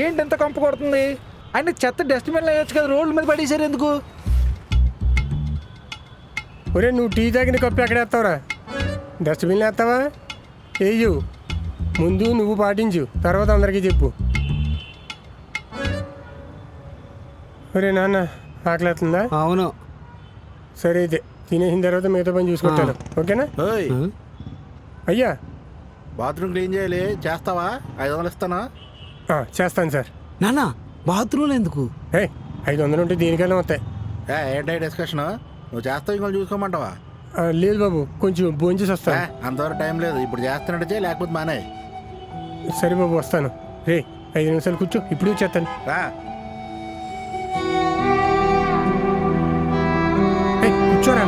ఏంటి ఎంత కంపు కొడుతుంది? ఆయన చెత్త డస్ట్బిన్లో వేయచ్చు కదా, రోడ్ల మీద పడేసారు ఎందుకు? ఒరే నువ్వు టీ తాగిన కప్పు ఎక్కడ వేస్తావురా? డస్ట్బిన్లో వేస్తావా? వేయు. ముందు నువ్వు పాటించు, తర్వాత అందరికీ చెప్పు. ఒరే నాన్న ఆకలేస్తుందా? అవును. సరే అయితే తినేసిన తర్వాత మిగతా పని చూసుకుంటాను. ఓకేనా? ఓయ్ అయ్యా బాత్రూమ్ క్లీన్ చేయాలి, చేస్తావా? 500 ఇస్తానా? చేస్తాను సార్. నాన్న బాత్రూంలో ఎందుకు? 500 ఉంటే దీనికైనా వస్తాయి. ఏంటి డిస్కషన్? నువ్వు చేస్తావు, ఇంకోటి చూసుకోమంటావా? లేదు బాబు, కొంచెం భోంచేసి వస్తాను. అంతవరకు టైం లేదు, ఇప్పుడు చేస్తున్నట్టు చేయి, లేకపోతే మానే. సరే బాబు వస్తాను. 5 నిమిషాలు కూర్చో, ఇప్పుడు వచ్చేస్తాను. రా. కూర్చోరా.